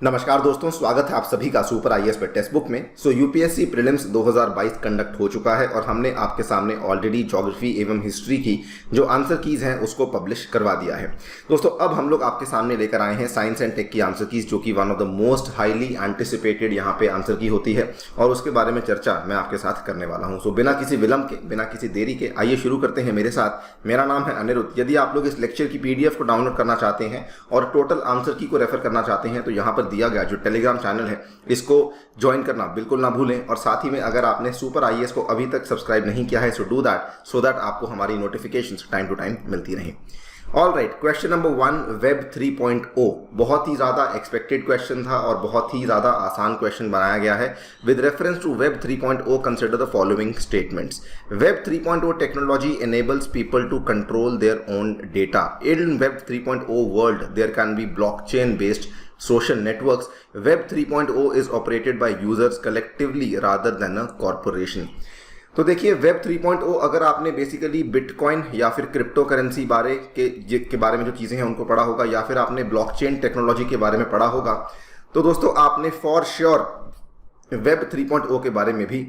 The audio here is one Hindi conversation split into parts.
नमस्कार दोस्तों, स्वागत है आप सभी का सुपर आईएएस पे टेक्स्ट बुक में। यूपीएससी प्रीलिम्स 2022 कंडक्ट हो चुका है और हमने आपके सामने ऑलरेडी ज्योग्राफी एवं हिस्ट्री की जो आंसर कीज हैं उसको पब्लिश करवा दिया है। दोस्तों अब हम लोग आपके सामने लेकर आए हैं साइंस एंड टेक की आंसर कीज, जो कि one of the most highly anticipated यहाँ पे आंसर की होती है और उसके बारे में चर्चा मैं आपके साथ करने वाला हूँ। सो बिना किसी विलंब के, बिना किसी देरी के आइए शुरू करते हैं मेरे साथ। मेरा नाम है अनिरुद्ध। यदि आप लोग इस लेक्चर की पीडीएफ को डाउनलोड करना चाहते हैं और टोटल आंसर की को रेफर करना चाहते हैं तो यहाँ पर दिया गया जो टेलीग्राम चैनल है इसको ज्वाइन करना बिल्कुल ना भूलें। और साथ ही में अगर आपने सुपर आईएएस को अभी तक सब्सक्राइब नहीं किया है so do that, so that आपको हमारी नोटिफिकेशंस टाइम टू टाइम मिलती रहें। All right, question number 1 web 3.0 बहुत ही ज़्यादा एक्सपेक्टेड क्वेश्चन था और बहुत ही ज़्यादा आसान क्वेश्चन बनाया गया है। With reference to web 3.0 consider the following statements. Web 3.0 technology enables people to control their own data. In Web 3.0 world, there can be blockchain based social networks. Web 3.0 is operated by users collectively rather than a corporation. तो देखिए वेब 3.0 अगर आपने बेसिकली बिटकॉइन या फिर क्रिप्टो करेंसी के बारे में जो चीज़ें हैं उनको पढ़ा होगा या फिर आपने ब्लॉकचेन टेक्नोलॉजी के बारे में पढ़ा होगा तो दोस्तों आपने फॉर श्योर वेब 3.0 के बारे में भी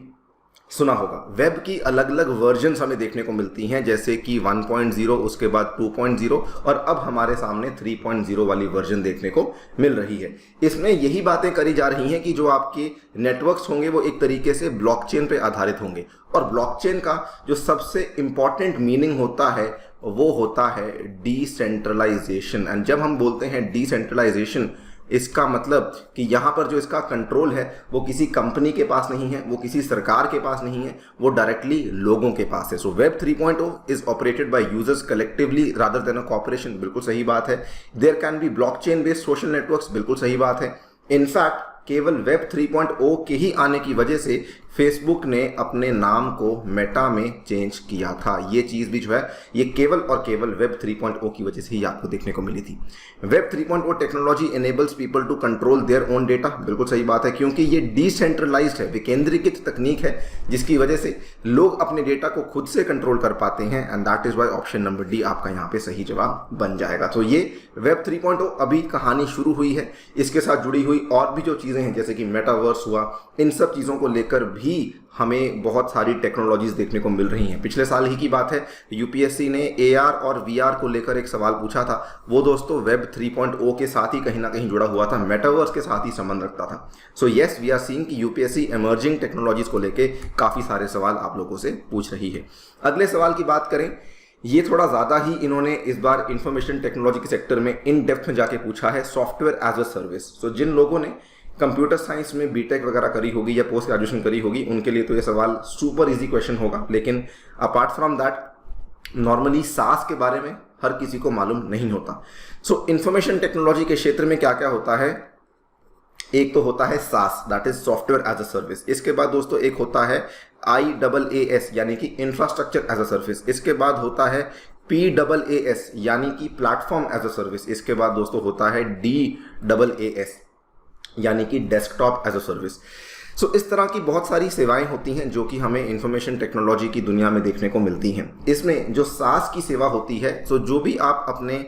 सुना होगा। वेब की अलग अलग वर्जन्स हमें देखने को मिलती हैं, जैसे कि 1.0, उसके बाद 2.0 और अब हमारे सामने 3.0 वाली वर्जन देखने को मिल रही है। इसमें यही बातें करी जा रही हैं कि जो आपके नेटवर्क्स होंगे वो एक तरीके से ब्लॉकचेन पे आधारित होंगे और ब्लॉकचेन का जो सबसे इंपॉर्टेंट मीनिंग होता है वो होता है डिसेंट्रलाइजेशन। एंड जब हम बोलते हैं डिसेंट्रलाइजेशन, इसका मतलब कि यहाँ पर जो इसका कंट्रोल है वो किसी कंपनी के पास नहीं है, वो किसी सरकार के पास नहीं है, वो डायरेक्टली लोगों के पास है। So web 3.0 is operated by users collectively rather than a corporation, बिल्कुल सही बात है। There can be blockchain based social networks, बिल्कुल सही बात है। इनफैक्ट केवल वेब 3.0 के ही आने की वजह से फेसबुक ने अपने नाम को मेटा में चेंज किया था। ये चीज़ भी जो है ये केवल और केवल वेब 3.0 की वजह से ही आपको देखने को मिली थी। Web 3.0 technology enables people to control their own data, बिल्कुल सही बात है, क्योंकि ये डिसेंट्रलाइज्ड है, विकेंद्रीकृत तकनीक है जिसकी वजह से लोग अपने डेटा को खुद से कंट्रोल कर पाते हैं। And that is why option number D आपका यहाँ पे सही जवाब बन जाएगा। तो ये वेब 3.0 अभी कहानी शुरू हुई है, इसके साथ जुड़ी हुई और भी जो चीज़ें हैं जैसे कि मेटावर्स हुआ, इन सब चीज़ों को लेकर भी हमें बहुत सारी टेक्नोलॉजीज देखने को मिल रही हैं। पिछले साल ही की बात है, यूपीएससी ने एआर और वीआर को लेकर एक सवाल पूछा था, वो दोस्तों वेब 3.0 के साथ ही कहीं ना कहीं जुड़ा हुआ था, मेटावर्स के साथ ही संबंध रखता था। So yes, we are seeing कि यूपीएससी इमर्जिंग टेक्नोलॉजीज को लेकर काफ़ी सारे सवाल आप लोगों से पूछ रही है। अगले सवाल की बात करें, ये थोड़ा ज़्यादा ही इन्होंने इस बार इंफॉर्मेशन टेक्नोलॉजी के सेक्टर में इन डेप्थ में जाके पूछा है, सॉफ्टवेयर एज अ सर्विस। सो जिन लोगों ने कंप्यूटर साइंस में बीटेक वगैरह करी होगी या पोस्ट ग्रेजुएशन करी होगी उनके लिए तो ये सवाल सुपर इजी क्वेश्चन होगा, लेकिन अपार्ट फ्रॉम दैट नॉर्मली सास के बारे में हर किसी को मालूम नहीं होता। सो इंफॉर्मेशन टेक्नोलॉजी के क्षेत्र में क्या क्या होता है, एक तो होता है SaaS, that is software as a service. इसके बाद दोस्तों एक होता है IaaS यानी कि इंफ्रास्ट्रक्चर एज अ सर्विस। इसके बाद होता है PaaS यानी कि प्लेटफॉर्म एज अ सर्विस। इसके बाद दोस्तों होता है DaaS यानी कि डेस्कटॉप एज अ सर्विस। सो इस तरह की बहुत सारी सेवाएं होती हैं जो कि हमें इंफॉर्मेशन टेक्नोलॉजी की दुनिया में देखने को मिलती हैं। इसमें जो सास की सेवा होती है, सो जो भी आप अपने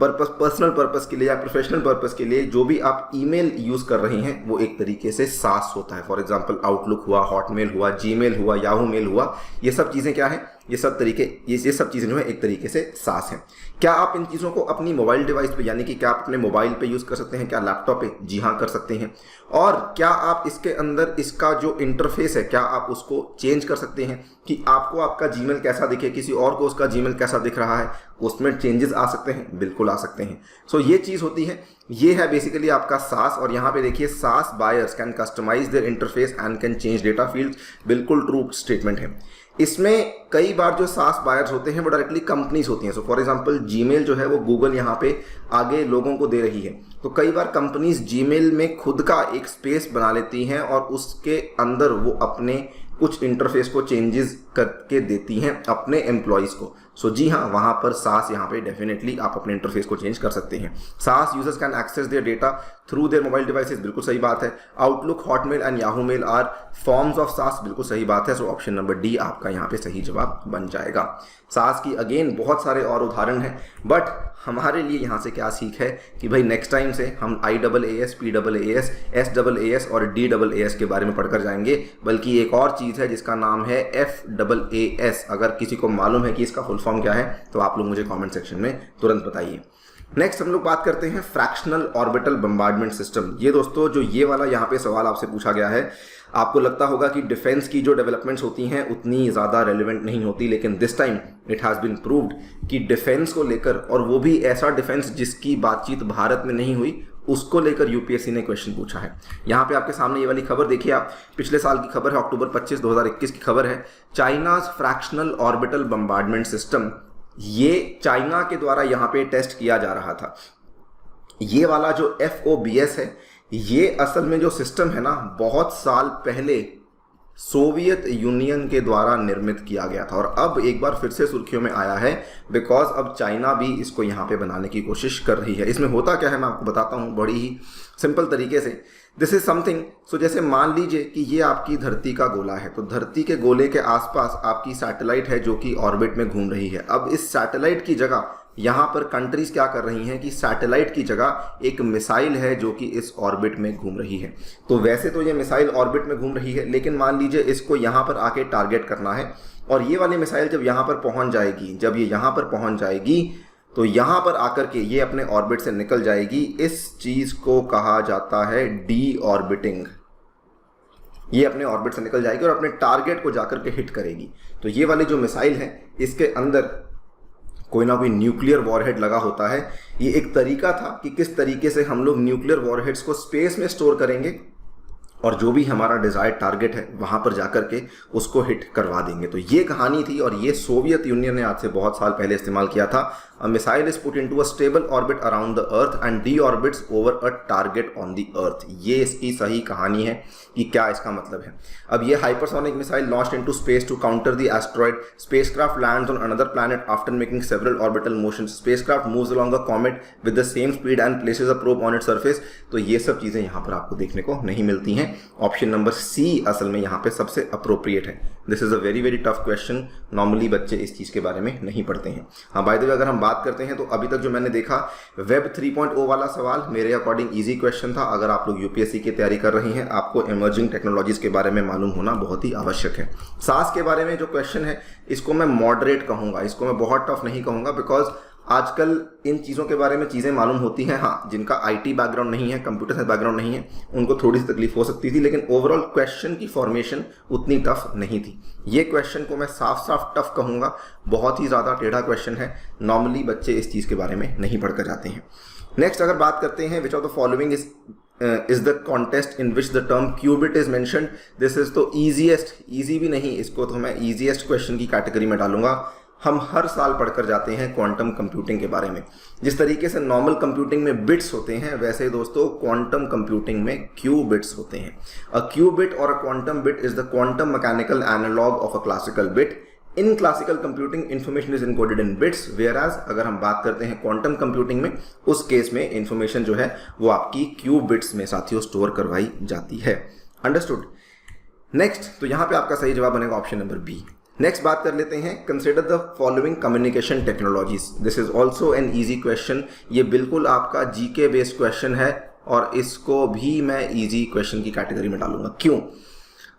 पर्सनल पर्पस के लिए या प्रोफेशनल पर्पस के लिए जो भी आप ईमेल यूज़ कर रहे हैं वो एक तरीके से सास होता है। फॉर एग्जांपल आउटलुक हुआ, हॉटमेल हुआ, जीमेल हुआ, याहू मेल हुआ, ये सब चीज़ें क्या है, ये सब चीज़ें जो है एक तरीके से सास हैं। क्या आप इन चीज़ों को अपनी मोबाइल डिवाइस पे यानी कि क्या आप अपने मोबाइल पे यूज़ कर सकते हैं, क्या लैपटॉप पे? जी हाँ, कर सकते हैं। और क्या आप इसके अंदर इसका जो इंटरफेस है क्या आप उसको चेंज कर सकते हैं कि आपको आपका जीमेल कैसा दिखे, किसी और को उसका जीमेल कैसा दिख रहा है, उसमें चेंजेस आ सकते हैं? बिल्कुल आ सकते हैं। सो ये चीज़ होती है, ये है बेसिकली आपका सास। और यहाँ पे देखिए SaaS buyers can customise their interface and can change data fields, बिल्कुल ट्रू स्टेटमेंट है। इसमें कई बार जो सास बायर्स होते हैं वो डायरेक्टली कंपनीज होती हैं। सो फॉर एग्जांपल जीमेल जो है वो गूगल यहाँ पे आगे लोगों को दे रही है, तो कई बार कंपनीज जीमेल में खुद का एक स्पेस बना लेती हैं और उसके अंदर वो अपने कुछ इंटरफेस को चेंजेस करके देती हैं अपने एम्प्लॉयज़ को। सो जी हाँ, वहाँ पर सास यहाँ पे डेफिनेटली आप अपने इंटरफेस को चेंज कर सकते हैं। SaaS users can access their data through their mobile devices, बिल्कुल सही बात है। Outlook, Hotmail and Yahoo mail are forms of SaaS, बिल्कुल सही बात है। सो ऑप्शन नंबर डी आपका यहाँ पे सही जवाब बन जाएगा। सास की अगेन बहुत सारे और उदाहरण हैं, बट हमारे लिए यहाँ से क्या सीख है कि भाई नेक्स्ट टाइम से हम IAAS, PAAS, SAAS और DAAS के बारे में पढ़कर जाएंगे। बल्कि एक और चीज़ है जिसका नाम है FAAS। अगर किसी को मालूम है कि इसका फुल फॉर्म क्या है तो आप लोग मुझे कमेंट सेक्शन में तुरंत बताइए। नेक्स्ट हम लोग बात करते हैं फ्रैक्शनल ऑर्बिटल बम्बार्डमेंट सिस्टम। ये दोस्तों जो ये वाला यहाँ पे सवाल आपसे पूछा गया है, आपको लगता होगा कि डिफेंस की जो डेवलपमेंट्स होती हैं उतनी ज़्यादा रेलिवेंट नहीं होती, लेकिन this time it has been proved कि डिफेंस को लेकर, और वो भी ऐसा डिफेंस जिसकी बातचीत भारत में नहीं हुई, उसको लेकर यूपीएससी ने क्वेश्चन पूछा है। यहाँ पे आपके सामने ये वाली खबर देखिए आप, पिछले साल की खबर है, अक्टूबर 25, 2021 की खबर है। China's fractional orbital bombardment system, ये चाइना के द्वारा यहाँ पे टेस्ट किया जा रहा था। ये वाला जो FOBS है, ये असल में जो सिस्टम है ना, बहुत साल पहले सोवियत यूनियन के द्वारा निर्मित किया गया था, और अब एक बार फिर से सुर्खियों में आया है बिकॉज अब चाइना भी इसको यहाँ पे बनाने की कोशिश कर रही है। इसमें होता क्या है मैं आपको बताता हूँ बड़ी ही सिंपल तरीके से। दिस इज समथिंग, सो जैसे मान लीजिए कि ये आपकी धरती का गोला है, तो धरती के गोले के आसपास आपकी सैटेलाइट है जो कि ऑर्बिट में घूम रही है। अब इस सैटेलाइट की जगह यहाँ पर कंट्रीज क्या कर रही हैं कि सैटेलाइट की जगह एक मिसाइल है जो कि इस ऑर्बिट में घूम रही है। तो वैसे तो ये मिसाइल ऑर्बिट में घूम रही है, लेकिन मान लीजिए इसको यहाँ पर आके टारगेट करना है, और ये वाली मिसाइल जब यहाँ पर पहुँच जाएगी, जब ये यहाँ पर पहुँच जाएगी तो यहाँ पर आकर के ये अपने ऑर्बिट से निकल जाएगी। इस चीज़ को कहा जाता है डी ऑर्बिटिंग। ये अपने ऑर्बिट से निकल जाएगी और अपने टारगेट को जाकर के हिट करेगी। तो ये वाली जो मिसाइल है, इसके अंदर कोई ना कोई न्यूक्लियर वॉरहेड लगा होता है। ये एक तरीका था कि किस तरीके से हम लोग न्यूक्लियर वॉरहेड्स को स्पेस में स्टोर करेंगे और जो भी हमारा डिजायर्ड टारगेट है वहां पर जाकर के उसको हिट करवा देंगे। तो ये कहानी थी, और ये सोवियत यूनियन ने आज से बहुत साल पहले इस्तेमाल किया था। A missile is put into a stable orbit around the earth and D orbits over a target on the earth. ये इसकी सही कहानी है कि क्या इसका मतलब है। अब ये hypersonic missile launched into space to counter the asteroid. Spacecraft lands on another planet after making several orbital motions. Spacecraft moves along a comet with the same speed and places a probe on its surface. तो ये सब चीजें यहाँ पर आपको देखने को नहीं मिलती हैं। ऑप्शन नंबर सी असल में यहाँ पे सबसे अप्रोप्रिएट है। This is a very very tough question, normally बच्चे इस चीज के बारे में नहीं पढ़ते हैं। हाँ, बाय द वे अगर हम बात करते हैं तो अभी तक जो मैंने देखा वेब 3.0 वाला सवाल मेरे अकॉर्डिंग इजी क्वेश्चन था। अगर आप लोग यूपीएससी की तैयारी कर रहे हैं, आपको इमर्जिंग टेक्नोलॉजीज के बारे में मालूम होना बहुत ही आवश्यक है। सास के बारे में जो क्वेश्चन है, इसको मैं मॉडरेट कहूंगा, इसको मैं बहुत टफ नहीं कहूंगा, बिकॉज आजकल इन चीज़ों के बारे में चीज़ें मालूम होती हैं। हाँ, जिनका आईटी बैकग्राउंड नहीं है, कंप्यूटर साइंस बैकग्राउंड नहीं है, उनको थोड़ी सी तकलीफ हो सकती थी, लेकिन ओवरऑल क्वेश्चन की फॉर्मेशन उतनी टफ नहीं थी। ये क्वेश्चन को मैं साफ साफ टफ कहूँगा, बहुत ही ज़्यादा टेढ़ा क्वेश्चन है। नॉर्मली बच्चे इस चीज़ के बारे में नहीं पढ़ कर जाते हैं। नेक्स्ट अगर बात करते हैं, which of the following is the contest in which the term qubit is mentioned. This is तो ईजीएस्ट, ईजी भी नहीं, इसको तो मैं ईजीएस्ट क्वेश्चन की कैटेगरी में डालूंगा। हम हर साल पढ़कर जाते हैं क्वांटम कंप्यूटिंग के बारे में। जिस तरीके से नॉर्मल कंप्यूटिंग में बिट्स होते हैं, वैसे दोस्तों क्वांटम कंप्यूटिंग में क्यूबिट्स होते हैं। अ क्यूबिट और a quantum bit is the quantum mechanical analogue of a classical bit. In classical computing information is encoded in bits, whereas अगर हम बात करते हैं क्वांटम कंप्यूटिंग में, उस केस में इंफॉर्मेशन जो है वो आपकी क्यूबिट्स में साथियों स्टोर करवाई जाती है। अंडरस्टूड। नेक्स्ट, तो यहाँ पे आपका सही जवाब बनेगा ऑप्शन नंबर बी। नेक्स्ट बात कर लेते हैं, consider the following communication technologies. This is also an easy question. ये बिल्कुल आपका जीके बेस्ड क्वेश्चन है और इसको भी मैं ईजी क्वेश्चन की कैटेगरी में डालूंगा। क्यों?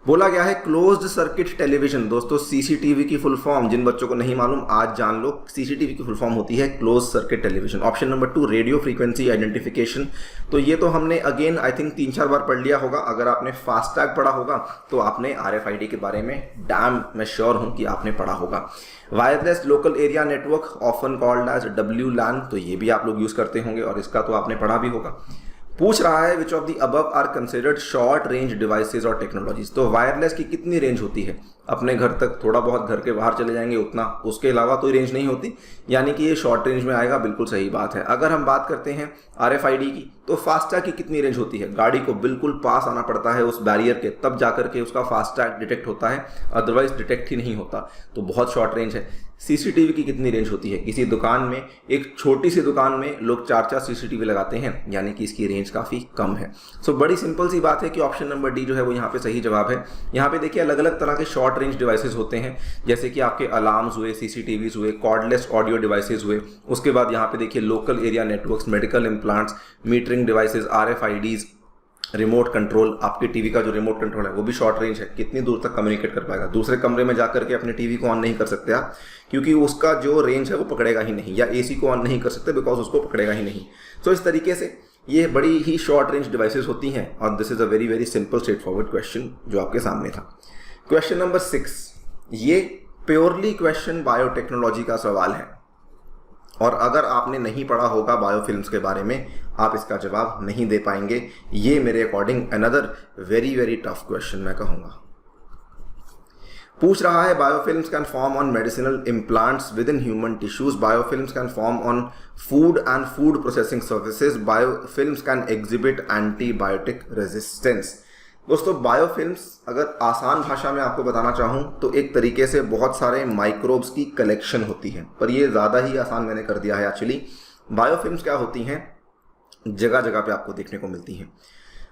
बोला गया है क्लोज्ड सर्किट टेलीविजन। दोस्तों सीसीटीवी की फुल फॉर्म जिन बच्चों को नहीं मालूम आज जान लो, सीसीटीवी की फुल फॉर्म होती है close circuit television. Option number 2 radio frequency identification. तो ये तो हमने अगेन आई थिंक 3-4 बार पढ़ लिया होगा। अगर आपने फास्टैग पढ़ा होगा तो आपने RFID के बारे में डैम मैं श्योर हूं कि आपने पढ़ा होगा। Wireless local area network often called as WLAN, तो ये भी आप लोग यूज करते होंगे और इसका तो आपने पढ़ा भी होगा। पूछ रहा है which of the above are considered short range devices और टेक्नोलॉजीज। तो वायरलेस की कितनी रेंज होती है? अपने घर तक, थोड़ा बहुत घर के बाहर चले जाएंगे उतना, उसके अलावा कोई रेंज नहीं होती, यानी कि ये शॉर्ट रेंज में आएगा। बिल्कुल सही बात है। अगर हम बात करते हैं RFID की, तो फास्टैग की कितनी रेंज होती है? गाड़ी को बिल्कुल पास आना पड़ता है उस बैरियर के, तब जाकर के उसका फास्टैग डिटेक्ट होता है, अदरवाइज डिटेक्ट ही नहीं होता। तो बहुत शॉर्ट रेंज है। सीसीटीवी की कितनी रेंज होती है? किसी दुकान में, एक छोटी सी दुकान में लोग 4-4 सीसीटीवी लगाते हैं, यानी कि इसकी रेंज काफ़ी कम है। सो बड़ी सिंपल सी बात है कि ऑप्शन नंबर डी जो है वो यहाँ पे सही जवाब है। यहाँ पे देखिए अलग अलग तरह के शॉर्ट रेंज डिवाइसेस होते हैं, जैसे कि आपके अलार्म्स हुए, सीसीटीवीज हुए, कॉर्डलेस ऑडियो डिवाइसेस हुए। उसके बाद यहाँ पे देखिए local area networks, medical implants, metering devices, RFIDs, remote control. आपके टीवी का जो रिमोट कंट्रोल है वो भी शॉर्ट रेंज है, कितनी दूर तक कम्युनिकेट कर पाएगा? दूसरे कमरे में जाकर के अपने टीवी को ऑन नहीं कर सकते आप, क्योंकि उसका जो रेंज है वो पकड़ेगा ही नहीं, या AC को ऑन नहीं कर सकते बिकॉज उसको पकड़ेगा ही नहीं। तो इस तरीके से ये बड़ी ही शॉर्ट रेंज डिवाइसेस होती हैं, और this is a very very simple straight forward question जो आपके सामने था। क्वेश्चन नंबर 6, ये प्योरली क्वेश्चन बायोटेक्नोलॉजी का सवाल है, और अगर आपने नहीं पढ़ा होगा बायोफिल्म्स के बारे में, आप इसका जवाब नहीं दे पाएंगे। ये मेरे according another very very tough question मैं कहूँगा। पूछ रहा है biofilms can form on medicinal implants with in human tissues, biofilms can form on food and food processing services, biofilms can exhibit antibiotic resistance. दोस्तों बायोफिल्म्स अगर आसान भाषा में आपको बताना चाहूँ तो एक तरीके से बहुत सारे माइक्रोब्स की कलेक्शन होती है, पर ये ज़्यादा ही आसान मैंने कर दिया है एक्चुअली। बायोफिल्म्स क्या होती हैं? जगह जगह पे आपको देखने को मिलती हैं।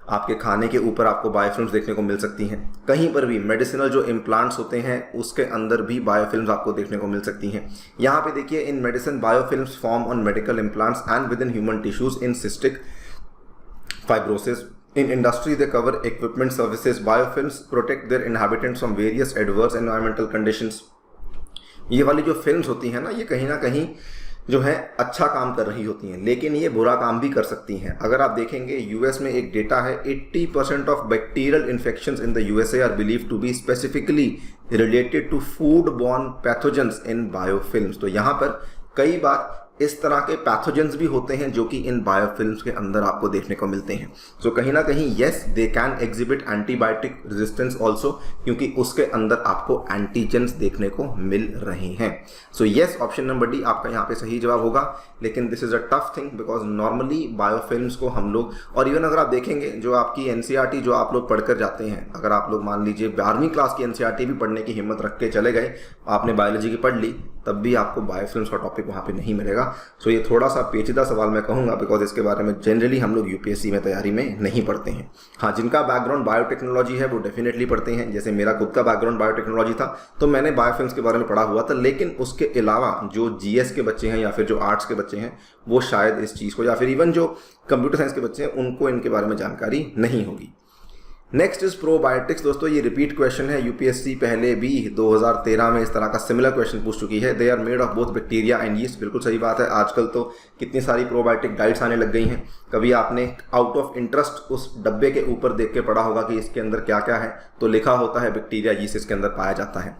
आपके खाने के ऊपर आपको बायोफिल्म्स देखने को मिल सकती हैं, कहीं पर भी मेडिसिनल जो इम्प्लांट्स होते हैं उसके अंदर भी बायोफिल्म्स आपको देखने को मिल सकती हैं। यहाँ पे देखिए in medicine biofilms form on medical implants and with in human tissues in cystic fibrosis. In industry, they cover equipment services. Biofilms protect their inhabitants from various adverse environmental conditions. ये वाली जो फिल्म्स होती हैं ना, ये कहीं ना कहीं जो है अच्छा काम कर रही होती हैं, लेकिन ये बुरा काम भी कर सकती हैं। अगर आप देखेंगे यूएस में एक डेटा है, 80% of bacterial infections in the USA are believe to be specifically related to food borne pathogens in biofilms. तो यहाँ पर कई बार इस तरह के पैथोजेंस भी होते हैं जो कि इन बायोफिल्म्स के अंदर आपको देखने को मिलते हैं। सो कहीं ना कहीं yes they can exhibit antibiotic resistance also, क्योंकि उसके अंदर आपको एंटीजेंस देखने को मिल रहे हैं। So yes option number D आपका यहाँ पे सही जवाब होगा, लेकिन this is a tough thing because normally biofilms को हम लोग, और इवन अगर आप देखेंगे जो आपकी NCERT जो आप लोग पढ़कर जाते हैं, अगर आप लोग मान लीजिए 12वीं क्लास की NCERT भी पढ़ने की हिम्मत रख के चले गए, आपने बायोलॉजी की पढ़ ली, तब भी आपको बायोफिल्म्स का टॉपिक वहाँ पे नहीं मिलेगा। सो ये थोड़ा सा पेचीदा सवाल मैं कहूँगा बिकॉज इसके बारे में जनरली हम लोग UPSC में तैयारी में नहीं पढ़ते हैं। हाँ, जिनका बैकग्राउंड बायोटेक्नोलॉजी है वो डेफिनेटली पढ़ते हैं, जैसे मेरा खुद का बैकग्राउंड बायोटेक्नोलॉजी था तो मैंने बायोफिल्म्स के बारे में पढ़ा हुआ था, लेकिन उसके अलावा जो GS के बच्चे हैं या फिर जो आर्ट्स के बच्चे हैं वो शायद इस चीज़ को, या फिर इवन जो कंप्यूटर साइंस के बच्चे हैं उनको इनके बारे में जानकारी नहीं होगी। Next is probiotics. दोस्तों ये रिपीट क्वेश्चन है, UPSC पहले भी 2013 में इस तरह का सिमिलर क्वेश्चन पूछ चुकी है। They are made of both bacteria and yeast. बिल्कुल सही बात है, आजकल तो कितनी सारी प्रोबायोटिक गाइड्स आने लग गई हैं। कभी आपने आउट ऑफ इंटरेस्ट उस डब्बे के ऊपर देख के पढ़ा होगा कि इसके अंदर क्या क्या है, तो लिखा होता है बैक्टीरिया यीस्ट इसके अंदर पाया जाता है।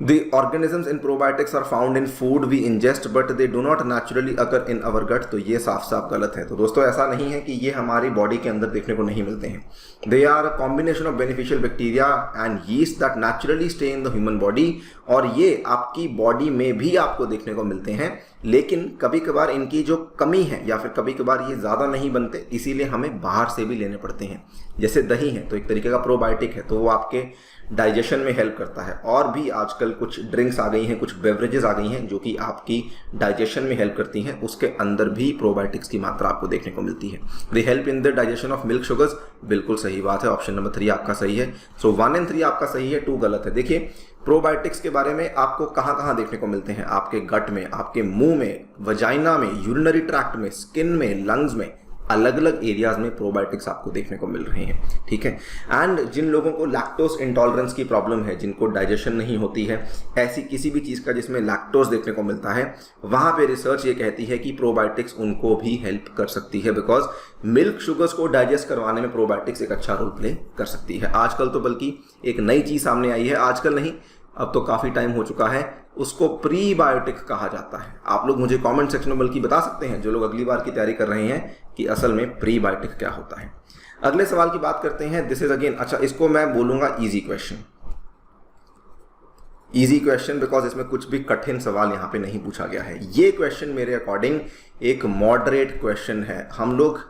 The organisms in probiotics are found in food we ingest, but they do not naturally occur in our gut। तो ये साफ साफ गलत है। तो दोस्तों ऐसा नहीं है कि ये हमारी बॉडी के अंदर देखने को नहीं मिलते हैं। They are a combination of beneficial bacteria and yeast that naturally stay in the human body। और ये आपकी बॉडी में भी आपको देखने को मिलते हैं, लेकिन कभी कभार इनकी जो कमी है या फिर कभी कभार ये ज़्यादा नहीं बनते, इसीलिए हमें बाहर से भी लेने पड़ते हैं। जैसे दही है तो एक तरीके का प्रोबायोटिक है, तो वो आपके डाइजेशन में हेल्प करता है। और भी आजकल कुछ ड्रिंक्स आ गई हैं, कुछ बेवरेजेस आ गई हैं जो कि आपकी डाइजेशन में हेल्प करती हैं, उसके अंदर भी प्रोबायोटिक्स की मात्रा आपको देखने को मिलती है। They help in the digestion of milk sugars. बिल्कुल सही बात है, ऑप्शन नंबर 3 आपका सही है। सो 1 और 3 आपका सही है, 2 गलत है। देखिए प्रोबायोटिक्स के बारे में आपको कहाँ कहाँ देखने को मिलते हैं? आपके गट में, आपके मुंह में, वजाइना में, यूरिनरी ट्रैक्ट में, स्किन में, लंग्स में, अलग अलग एरियाज में प्रोबायोटिक्स आपको देखने को मिल रहे हैं। ठीक है। एंड जिन लोगों को लैक्टोज इंटॉलरेंस की प्रॉब्लम है, जिनको डाइजेशन नहीं होती है, ऐसी किसी भी चीज़ का जिसमें लैक्टोज देखने को मिलता है, वहाँ पे रिसर्च ये कहती है कि प्रोबायोटिक्स उनको भी हेल्प कर सकती है, बिकॉज मिल्क शुगर्स को डाइजेस्ट करवाने में प्रोबायोटिक्स एक अच्छा रोल प्ले कर सकती है। आजकल तो बल्कि एक नई चीज़ सामने आई है, आजकल नहीं अब तो काफ़ी टाइम हो चुका है, उसको प्रीबायोटिक कहा जाता है। आप लोग मुझे कमेंट सेक्शन में बल्कि बता सकते हैं, जो लोग अगली बार की तैयारी कर रहे हैं, कि असल में प्रीबायोटिक क्या होता है। अगले सवाल की बात करते हैं। दिस इज अगेन, अच्छा इसको मैं बोलूँगा easy question. Easy question because इसमें कुछ भी कठिन सवाल यहाँ पे नहीं पूछा गया है। ये क्वेश्चन मेरे अकॉर्डिंग एक मॉडरेट क्वेश्चन है। हम लोग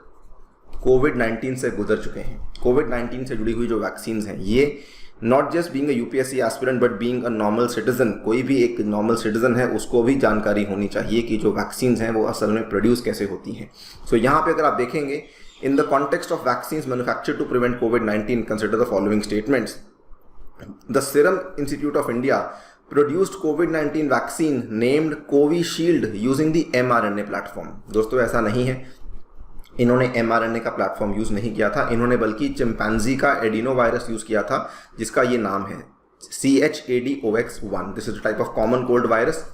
कोविड-19 से गुजर चुके हैं। कोविड-19 से जुड़ी हुई जो वैक्सीन हैं, ये not just being a UPSC aspirant but being a normal citizen, कोई भी एक नॉर्मल सिटीजन है उसको भी जानकारी होनी चाहिए कि जो वैक्सीन हैं वो असल में प्रोड्यूस कैसे होती हैं। सो यहाँ पे अगर आप देखेंगे, in the context of vaccine manufactured to prevent कोविड-19 consider the following statements. The Serum Institute of India produced COVID-19 vaccine named Covishield using the mRNA platform। दोस्तों ऐसा नहीं है, इन्होंने mRNA का प्लेटफॉर्म यूज नहीं किया था, इन्होंने बल्कि चिंपैंजी का एडिनो वायरस यूज किया था जिसका ये नाम है CHADOX1। This is type of common cold virus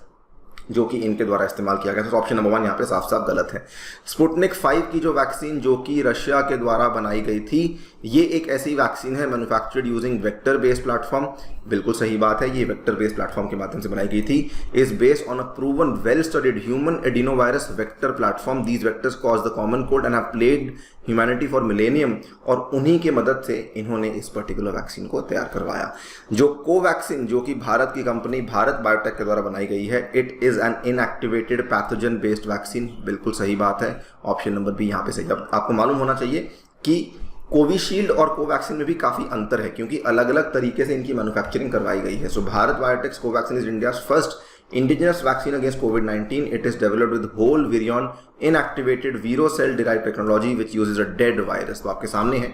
जो कि इनके द्वारा इस्तेमाल किया गया था। तो ऑप्शन नंबर 1 यहाँ पे साफ साफ गलत है। स्पुतनिक 5 की जो वैक्सीन जो कि रशिया के द्वारा बनाई गई थी, ये एक ऐसी वैक्सीन है manufactured using vector based platform. बिल्कुल सही बात है, ये वेक्टर बेस्ड प्लेटफॉर्म के माध्यम से बनाई गई थी। Is based on a proven well studied human adeno virus vector platform. These vectors cause the common cold and have plagued humanity for millennium. और उन्हीं के मदद से इन्होंने इस पर्टिकुलर वैक्सीन को तैयार करवाया। जो कोवैक्सीन जो कि भारत की कंपनी भारत बायोटेक के द्वारा बनाई गई है, it is an inactivated pathogen based vaccine. बिल्कुल सही बात है, ऑप्शन नंबर बी यहाँ पे सही। अब आपको मालूम होना चाहिए कि कोविशील्ड और कोवैक्सीन में भी काफी अंतर है क्योंकि अलग अलग तरीके से इनकी मैन्युफैक्चरिंग करवाई गई है। So Bharat Biotech's Covaxin is India's first indigenous vaccine against COVID-19. It is developed with whole virion inactivated viro cell derived technology which uses a dead virus। तो आपके सामने है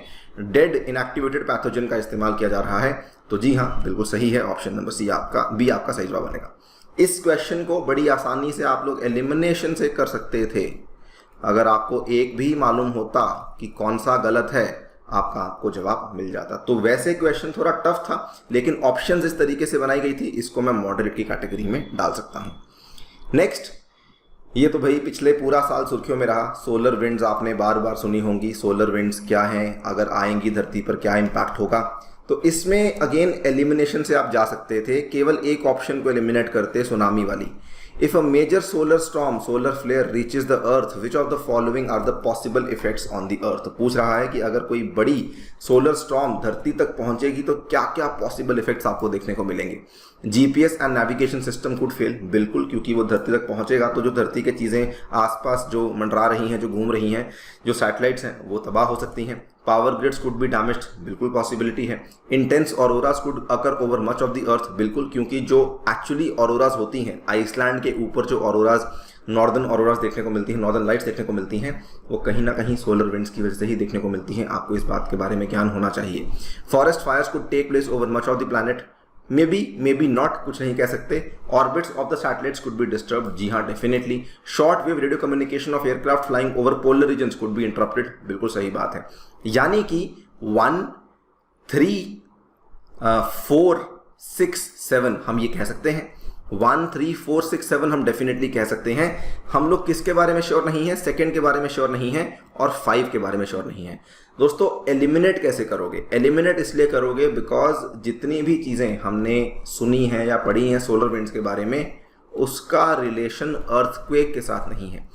dead inactivated pathogen का इस्तेमाल किया जा रहा है। तो जी हाँ, बिल्कुल सही है, ऑप्शन नंबर सी आपका बी आपका सही जवाब बनेगा। इस क्वेश्चन को बड़ी आसानी से आप लोग एलिमिनेशन से कर सकते थे। अगर आपको एक भी मालूम होता कि कौन सा गलत है, आपको जवाब मिल जाता। तो वैसे क्वेश्चन थोड़ा टफ था, लेकिन ऑप्शंस इस तरीके से बनाई गई थी, इसको मैं मॉडरेट की कैटेगरी में डाल सकता हूं। नेक्स्ट, ये तो भाई पिछले पूरा साल सुर्खियों में रहा। सोलर विंड्स आपने बार बार सुनी होंगी। सोलर विंड्स क्या हैं, अगर आएंगी धरती पर क्या इम्पैक्ट होगा। तो इसमें अगेन एलिमिनेशन से आप जा सकते थे, केवल एक ऑप्शन को एलिमिनेट करते, सुनामी वाली। If a major solar storm, solar flare reaches the earth, which of the following are the possible effects on the earth? तो पूछ रहा है कि अगर कोई बड़ी सोलर स्टॉर्म धरती तक पहुंचेगी तो क्या क्या पॉसिबल इफेक्ट्स आपको देखने को मिलेंगे। GPS and navigation system could fail, बिल्कुल, क्योंकि वो धरती तक पहुंचेगा तो जो धरती की चीजें आसपास जो मंडरा रही हैं, जो घूम रही हैं, जो सैटेलाइट्स हैं, वो तबाह हो सकती हैं। Power grids could be damaged, बिल्कुल पॉसिबिलिटी है। Intense auroras could occur over much of the earth, बिल्कुल, क्योंकि जो एक्चुअली ऑरोरास होती हैं, आइसलैंड के ऊपर जो ऑरोरास, नॉर्दर्न ऑरोरास देखने को मिलती हैं, नॉर्दर्न लाइट्स देखने को मिलती हैं, वो कहीं ना कहीं सोलर विंड्स की वजह से ही देखने को मिलती हैं। आपको इस बात के बारे में ज्ञान होना चाहिए। Forest fires could take place over much of the planet, may be not, कुछ नहीं कह सकते। Orbits of the satellites could be disturb, जी हाँ, definitely. Short wave radio communication of aircraft flying over polar regions could be interrupted, बिल्कुल सही बात है। यानी कि 1, 3, 4, 6, 7 हम ये कह सकते हैं। 1, 3, 4, 6, 7 हम डेफिनेटली कह सकते हैं। हम लोग किसके बारे में श्योर नहीं है? सेकंड के बारे में श्योर नहीं है और 5 के बारे में श्योर नहीं है। दोस्तों, एलिमिनेट कैसे करोगे? एलिमिनेट इसलिए करोगे बिकॉज जितनी भी चीजें हमने सुनी हैं या पढ़ी हैं सोलर विंड्स के बारे में, उसका रिलेशन अर्थक्वेक के साथ नहीं है।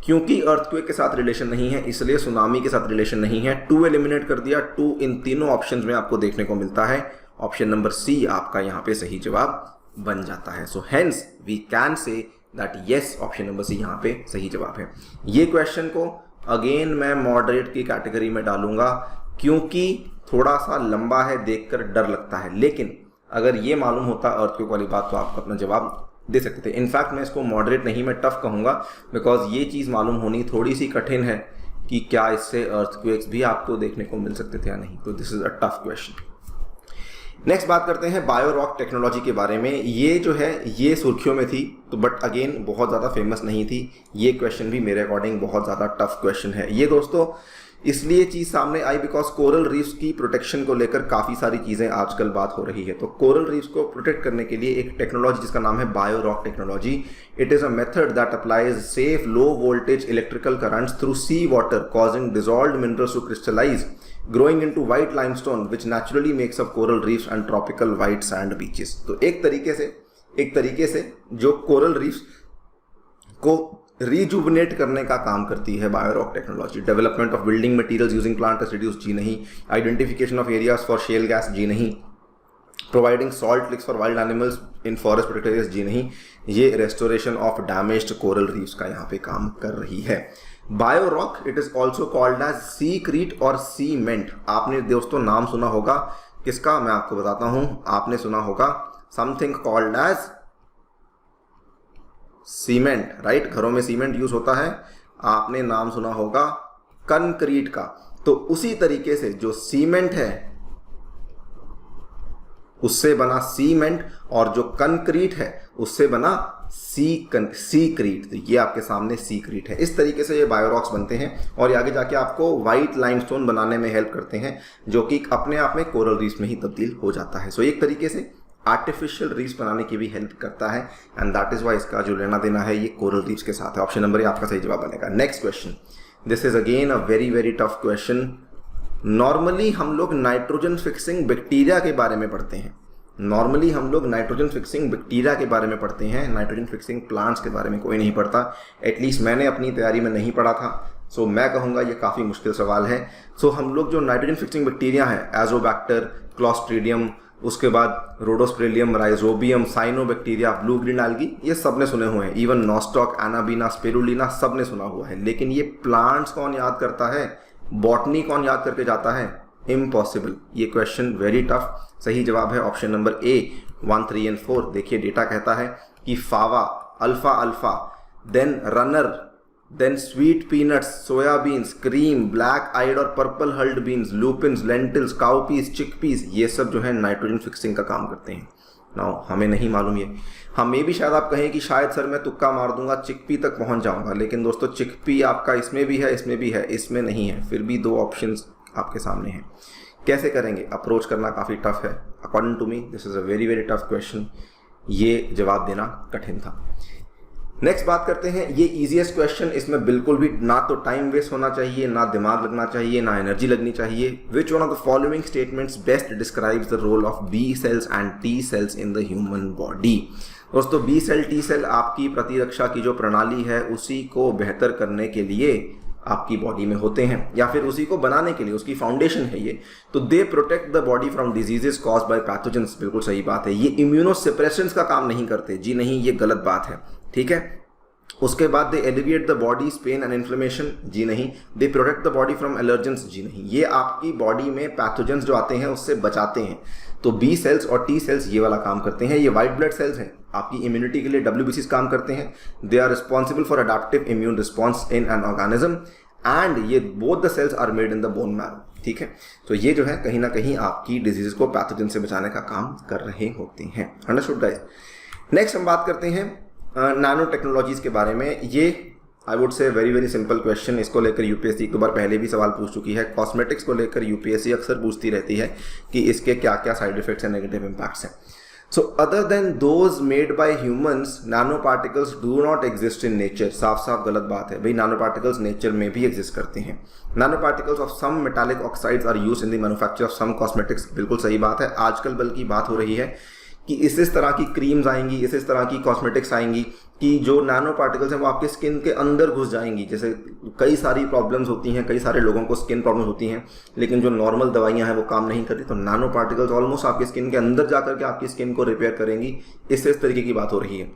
क्योंकि अर्थक्वेक के साथ रिलेशन नहीं है, इसलिए सुनामी के साथ रिलेशन नहीं है। 2 एलिमिनेट कर दिया। 2 इन तीनों ऑप्शंस में आपको देखने को मिलता है। ऑप्शन नंबर सी आपका यहाँ पे सही जवाब बन जाता है। So hence we can say that yes, option number C यहाँ पे सही जवाब है। ये क्वेश्चन को अगेन मैं मॉडरेट की कैटेगरी में डालूंगा क्योंकि थोड़ा सा लंबा है, देखकर डर लगता है, लेकिन अगर ये मालूम होता अर्थक्वेक वाली बात तो आप अपना जवाब दे सकते थे। इनफैक्ट मैं इसको मॉडरेट नहीं, मैं टफ कहूंगा, बिकॉज ये चीज़ मालूम होनी थोड़ी सी कठिन है कि क्या इससे अर्थक्वेक्स भी आपको देखने को मिल सकते थे या नहीं। तो this is a tough question. Next बात करते हैं बायो रॉक टेक्नोलॉजी के बारे में। ये जो है ये सुर्खियों में थी, तो बट अगेन बहुत ज़्यादा फेमस नहीं थी। ये क्वेश्चन भी मेरे अकॉर्डिंग बहुत ज़्यादा टफ क्वेश्चन है। ये दोस्तों इसलिए चीज़ सामने आई बिकॉज कोरल रीफ्स की प्रोटेक्शन को लेकर काफ़ी सारी चीज़ें आजकल बात हो रही है। तो कोरल रीफ्स को प्रोटेक्ट करने के लिए एक टेक्नोलॉजी जिसका नाम है bio rock technology. It is a method that applies safe low voltage electrical currents through sea water causing dissolved minerals to crystallise growing into white limestone which naturally makes up coral reefs and tropical white sand beaches। तो एक तरीके से जो कोरल रीफ्स को रिजुवनेट करने का काम करती है bio rock technology. Development of building materials using plant residues, जी नहीं। Identification of areas for shale gas, जी नहीं। Providing salt licks for wild animals in forest protected areas, जी नहीं। ये restoration of damaged coral reefs का यहाँ पे काम कर रही है। Bio rock it is also called as seacrete और सीमेंट। आपने दोस्तों नाम सुना होगा किसका, मैं आपको बताता हूं। आपने सुना होगा something called as cement, right. घरों में सीमेंट यूज होता है। आपने नाम सुना होगा कंक्रीट का। तो उसी तरीके से जो सीमेंट है उससे बना सीमेंट, और जो कंक्रीट है उससे बना सीक्रीट। तो ये आपके सामने सीक्रीट है। इस तरीके से ये बायोरॉक्स बनते हैं और ये आगे जाके आपको व्हाइट लाइमस्टोन बनाने में हेल्प करते हैं, जो कि अपने आप में कोरल रीफ्स में ही तब्दील हो जाता है। सो एक तरीके से आर्टिफिशियल रीफ्स बनाने की भी हेल्प करता है, एंड दैट इज वाई इसका जो लेना देना है ये कोरल रीफ्स के साथ है। ऑप्शन नंबर ए आपका सही जवाब बनेगा। Next question, this is again a very very tough question. Normally हम लोग नाइट्रोजन फिक्सिंग बैक्टीरिया के बारे में पढ़ते हैं। नॉर्मली हम लोग नाइट्रोजन फिक्सिंग बैक्टीरिया के बारे में पढ़ते हैं, नाइट्रोजन फिक्सिंग प्लांट्स के बारे में कोई नहीं पढ़ता। एटलीस्ट मैंने अपनी तैयारी में नहीं पढ़ा था। सो मैं कहूँगा ये काफ़ी मुश्किल सवाल है। सो हम लोग जो नाइट्रोजन फिक्सिंग बैक्टीरिया हैं, एजोबैक्टर, क्लॉस्ट्रीडियम, उसके बाद Rhodospirillum, Rhizobium, cyanobacteria, blue green algae, ये सब ने सुने हुए हैं। इवन नॉस्टॉक, एनाबीना, स्पिरुलिना सब ने सुना हुआ है। लेकिन ये प्लांट्स कौन याद करता है, बॉटनी कौन याद करके जाता है? इम्पॉसिबल। ये क्वेश्चन वेरी टफ। सही जवाब है ऑप्शन नंबर ए 1, 3 एंड 4। देखिए डेटा कहता है कि फावा, अल्फा अल्फा, then runner, then sweet peanuts, soybeans, cream, black eyed और purple hulled beans, lupins, lentils, cowpeas, chickpeas, ये सब जो है नाइट्रोजन फिक्सिंग का काम करते हैं। नाउ हमें नहीं मालूम ये, हमें भी शायद आप कहें कि शायद सर मैं तुक्का मार दूंगा, चिकपी तक पहुंच जाऊंगा, लेकिन दोस्तों चिकपी आपका इसमें भी है, इसमें भी है, इसमें नहीं है। फिर भी 2 ऑप्शंस आपके सामने हैं। कैसे करेंगे? अप्रोच करना काफ़ी टफ है। According to me this is a very very tough question. ये जवाब देना कठिन था। नेक्स्ट बात करते हैं, ये इजीएस्ट क्वेश्चन। इसमें बिल्कुल भी ना तो टाइम वेस्ट होना चाहिए, ना दिमाग लगना चाहिए, ना एनर्जी लगनी चाहिए। Which one of the following statements best describes the role of B cells and T cells in the human body? दोस्तों बी सेल, टी सेल आपकी प्रतिरक्षा की जो प्रणाली है उसी को बेहतर करने के लिए आपकी बॉडी में होते हैं, या फिर उसी को बनाने के लिए, उसकी फाउंडेशन है ये। तो दे protect the body from diseases caused by pathogens. बिल्कुल सही बात है। ये इम्यूनोसप्रेशंस का काम नहीं करते, जी नहीं, ये गलत बात है, ठीक है। उसके बाद they alleviate the body pain and inflammation, जी नहीं। They protect the body from allergens, जी नहीं। ये आपकी बॉडी में पैथोजेंस जो आते हैं उससे बचाते हैं। तो बी सेल्स और टी सेल्स ये वाला काम करते हैं। ये वाइट ब्लड सेल्स हैं, आपकी इम्यूनिटी के लिए WBCs काम करते हैं। They are responsible for adaptive immune response in an organism, and ये both the cells are made in the bone marrow, ठीक है। तो ये जो है कहीं ना कहीं आपकी डिजीज को पैथोजन से बचाने का काम कर रहे होते हैं। Understood guys? नेक्स्ट हम बात करते हैं नैनो टेक्नोलॉजीज के बारे में। ये I would say very very simple question. इसको लेकर यूपीएससी एक बार पहले भी सवाल पूछ चुकी है। कॉस्मेटिक्स को लेकर यूपीएससी अक्सर पूछती रहती है कि इसके क्या क्या side effects and negative impacts हैं। So other than those made by humans, nanoparticles do not exist in nature। साफ साफ गलत बात है भाई, nanoparticles नेचर में भी एग्जिस्ट करते हैं। Nanoparticles of some metallic oxides are used in the manufacture of some cosmetics। बिल्कुल सही बात है। आजकल बल्कि बात हो रही है कि इस तरह की क्रीम्स आएंगी, इस तरह की कॉस्मेटिक्स आएंगी कि जो नैनो पार्टिकल्स हैं वो आपके स्किन के अंदर घुस जाएंगी। जैसे कई सारी प्रॉब्लम्स होती हैं, कई सारे लोगों को स्किन प्रॉब्लम्स होती हैं, लेकिन जो नॉर्मल दवाइयां हैं वो काम नहीं करती। तो नैनो पार्टिकल्स ऑलमोस्ट आपकी स्किन के अंदर जाकर के आपकी स्किन को रिपेयर करेंगी। इस तरीके की बात हो रही है।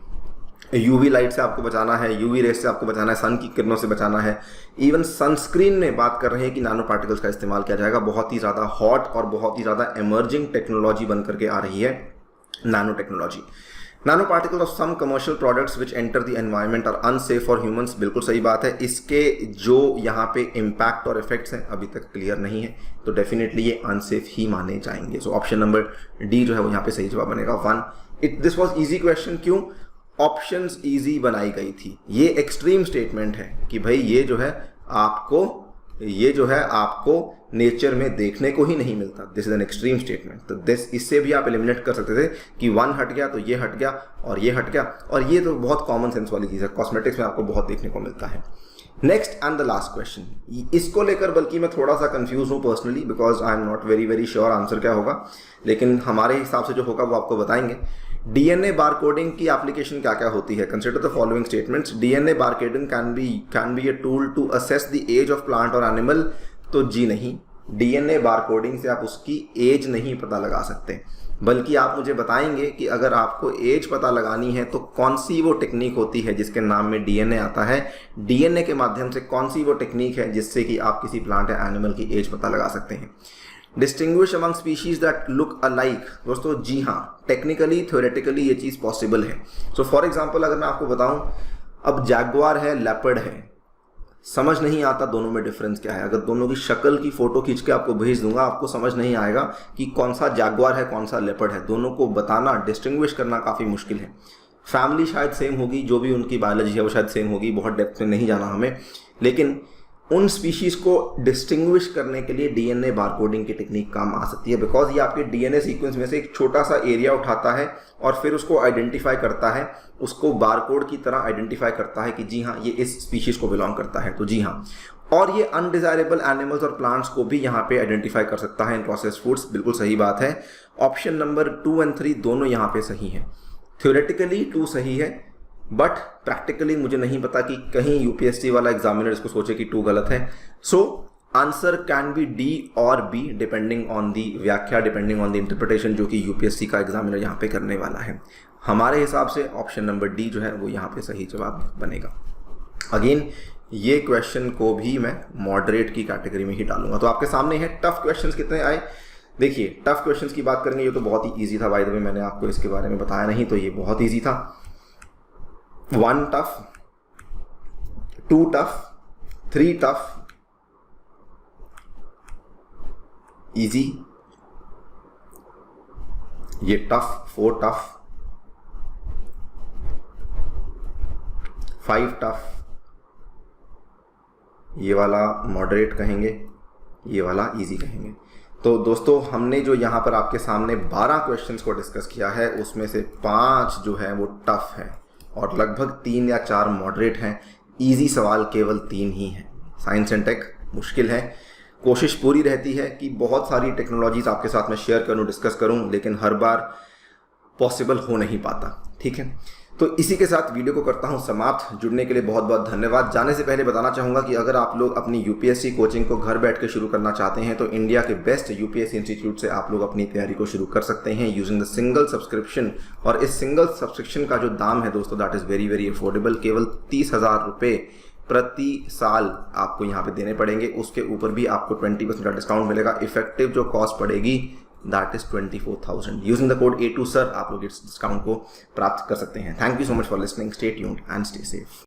यूवी लाइट से आपको बचाना है, यूवी रेस से आपको बचाना है, सन की किरणों से बचाना है। इवन सनस्क्रीन में बात कर रहे हैं कि नैनो पार्टिकल्स का इस्तेमाल किया जाएगा। बहुत ही ज़्यादा हॉट और बहुत ही ज़्यादा एमर्जिंग टेक्नोलॉजी बन करके आ रही है nanotechnology. Nanoparticles of some commercial products which enter the environment are unsafe for humans. बिल्कुल सही बात है। इसके जो यहाँ पे इम्पैक्ट और इफेक्ट्स हैं अभी तक क्लियर नहीं है, तो डेफिनेटली ये अनसेफ ही माने जाएंगे। सो ऑप्शन नंबर डी जो है वो यहाँ पे सही जवाब बनेगा 1। This was easy question. क्यों? ऑप्शंस ईजी बनाई गई थी। ये एक्सट्रीम स्टेटमेंट है कि भाई ये जो है आपको नेचर में देखने को ही नहीं मिलता। This is an extreme statement. तो दिस इससे भी आप एलिमिनेट कर सकते थे कि 1 हट गया तो ये हट गया और ये हट गया, और ये तो बहुत कॉमन सेंस वाली चीज़ है, कॉस्मेटिक्स में आपको बहुत देखने को मिलता है। Next and the last question, इसको लेकर बल्कि मैं थोड़ा सा कंफ्यूज हूँ personally, because I am not very very sure answer क्या होगा, लेकिन हमारे हिसाब से जो होगा वो आपको बताएंगे। डीएनए बारकोडिंग की एप्लीकेशन क्या क्या होती है? Consider the following statements. DNA barcoding can be a tool to assess the age of plant और एनिमल। तो जी नहीं, डीएनए बारकोडिंग से आप उसकी एज नहीं पता लगा सकते, बल्कि आप मुझे बताएंगे कि अगर आपको एज पता लगानी है तो कौन सी वो टेक्निक होती है जिसके नाम में डीएनए आता है, डीएनए के माध्यम से कौन सी वो टेक्निक है जिससे कि आप किसी प्लांट या एनिमल की एज पता लगा सकते हैं। Distinguish among species that look alike, दोस्तों जी हाँ, टेक्निकली थ्योरेटिकली ये चीज़ पॉसिबल है। सो फॉर एग्जाम्पल अगर मैं आपको बताऊं, अब जैगुआर है, लेपर्ड है, समझ नहीं आता दोनों में डिफरेंस क्या है। अगर दोनों की शक्ल की फोटो खींच के आपको भेज दूंगा, आपको समझ नहीं आएगा कि कौन सा जैगुआर है कौन सा लेपर्ड है। दोनों को बताना, डिस्टिंग्विश करना काफ़ी मुश्किल है। फैमिली शायद सेम होगी, जो भी उनकी बायोलॉजी है वो शायद सेम होगी, बहुत डेप्थ में नहीं जाना हमें, लेकिन उन स्पीशीज को डिस्टिंग्विश करने के लिए डीएनए बारकोडिंग की टेक्निक काम आ सकती है। बिकॉज ये आपके डीएनए सीक्वेंस में से एक छोटा सा एरिया उठाता है और फिर उसको आइडेंटिफाई करता है, उसको बारकोड की तरह आइडेंटिफाई करता है कि जी हाँ ये इस स्पीशीज को बिलोंग करता है। तो जी हाँ, और ये अनडिजायरेबल एनिमल्स और प्लांट्स को भी यहाँ पे आइडेंटिफाई कर सकता है इन प्रोसेस्ड फूड्स। बिल्कुल सही बात है। ऑप्शन नंबर 2 और 3 दोनों यहाँ पे सही है। थ्योरेटिकली 2 सही है, बट प्रैक्टिकली मुझे नहीं पता कि कहीं यूपीएससी वाला एग्जामिनर इसको सोचे कि 2 गलत है। So answer can be D और बी डिपेंडिंग ऑन दी व्याख्या, डिपेंडिंग ऑन द इंटरप्रिटेशन जो कि यूपीएससी का एग्जामिनर यहाँ पे करने वाला है। हमारे हिसाब से ऑप्शन नंबर डी जो है वो यहाँ पे सही जवाब बनेगा। अगेन ये क्वेश्चन को भी मैं मॉडरेट की कैटेगरी में ही डालूंगा। तो आपके सामने है टफ क्वेश्चंस कितने आए। देखिए टफ क्वेश्चंस की बात करेंगे, ये तो बहुत ही ईजी था, बाय द वे मैंने आपको इसके बारे में बताया नहीं, तो ये बहुत ईजी था। 1 टफ, 2 टफ, 3 टफ, इजी, ये टफ, 4 टफ, 5 टफ, ये वाला मॉडरेट कहेंगे, ये वाला इजी कहेंगे। तो दोस्तों हमने जो यहाँ पर आपके सामने 12 क्वेश्चंस को डिस्कस किया है उसमें से 5 जो है वो टफ है और लगभग 3 या 4 मॉडरेट हैं। इजी सवाल केवल 3 ही हैं। साइंस एंड टेक मुश्किल है। कोशिश पूरी रहती है कि बहुत सारी टेक्नोलॉजीज आपके साथ में शेयर करूं, डिस्कस करूं, लेकिन हर बार पॉसिबल हो नहीं पाता। ठीक है, तो इसी के साथ वीडियो को करता हूं समाप्त। जुड़ने के लिए बहुत बहुत धन्यवाद। जाने से पहले बताना चाहूँगा कि अगर आप लोग अपनी यूपीएससी कोचिंग को घर बैठ के शुरू करना चाहते हैं तो इंडिया के बेस्ट यूपीएससी इंस्टीट्यूट से आप लोग अपनी तैयारी को शुरू कर सकते हैं यूजिंग द सिंगल सब्सक्रिप्शन। और इस सिंगल सब्सक्रिप्शन का जो दाम है दोस्तों, that is very very affordable. केवल 30,000 रुपये प्रति साल आपको यहाँ पे देने पड़ेंगे। उसके ऊपर भी आपको 20% का डिस्काउंट मिलेगा। इफेक्टिव जो कॉस्ट पड़ेगी that is 24,000। Using the code A2SIR आप लोग इस डिस्काउंट को प्राप्त कर सकते हैं। Thank you so much for listening. Stay tuned and stay safe.